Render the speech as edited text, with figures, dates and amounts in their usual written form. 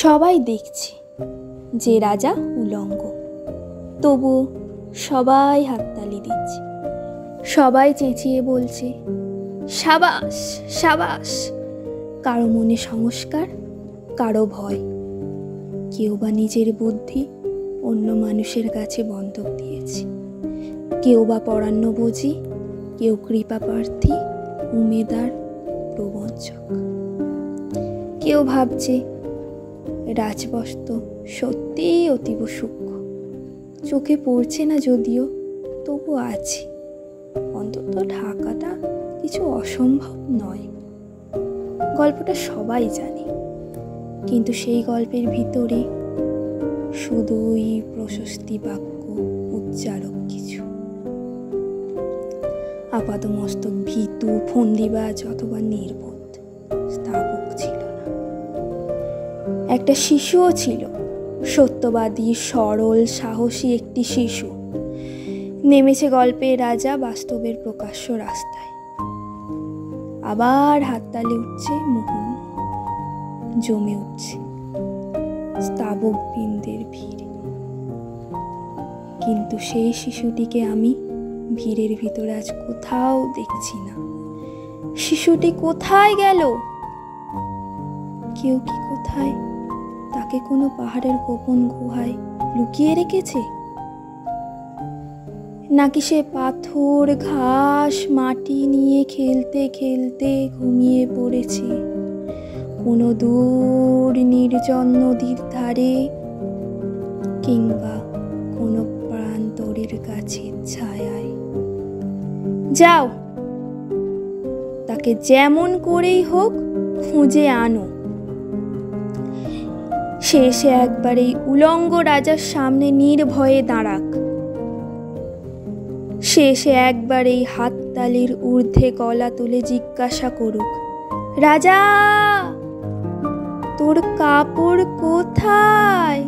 সবাই দেখছে যে রাজা উলঙ্গ, তবু সবাই হাততালি দিচ্ছে। সবাই চেঁচিয়ে বলছে সাবাস সাবাস। কারো মনে সংস্কার, কারো ভয়, কেউ বা নিজের বুদ্ধি অন্য মানুষের কাছে বন্ধক দিয়েছে, কেউ বা পরান্নভোজী, কেউ কৃপাপ্রার্থী, উমেদার, প্রবঞ্চক। কেউ ভাবছে রাজবস্ত্র সত্যিই অতীব সূক্ষ্ম, চোখে পড়ছে না যদিও, তবু আছে, অন্তত ঢাকাটা কিছু অসম্ভব নয়। গল্পটা সবাই জানে, কিন্তু সেই গল্পের ভিতরে শুধুই প্রশস্তি বাক্য উচ্চারক কিছু। আপাদমস্তক ভীতু, ফন্দিবাজ অথবা নির্বোধ স্থাপক ছিল না। একটা শিশুও ছিল, সত্যবাদী, সরল, সাহসী একটি শিশু। নেমেছে গল্পের রাজা বাস্তবের প্রকাশ্য রাস্তায়। আবার হাততালি উঠছে, মোহন জমে উঠছে স্তাবক বৃন্দের ভিড়। কিন্তু সেই শিশুটিকে আমি ভিড়ের ভিতরে আজ কোথাও দেখছি না। শিশুটি কোথায় গেল? কেউ কি কোথায় তাকে কোনো পাহাড়ের গোপন গুহায় লুকিয়ে রেখেছে? নাকি সে পাথর, ঘাস, মাটি নিয়ে খেলতে খেলতে ঘুমিয়ে পড়েছে কোনো দূর নির্জন নদীর ধারে, কিংবা কোনো প্রান্তরের গাছের ছায়ায়? যাও, তাকে যেমন করেই হোক খুঁজে আনো। সে এসে একবার এই উলঙ্গ রাজার সামনে নির্ভয়ে দাঁড়াক। সে এসে একবার এই হাততালির ঊর্ধ্বে গলা তুলে জিজ্ঞাসা করুক, রাজা, তোর কাপড় কোথায়?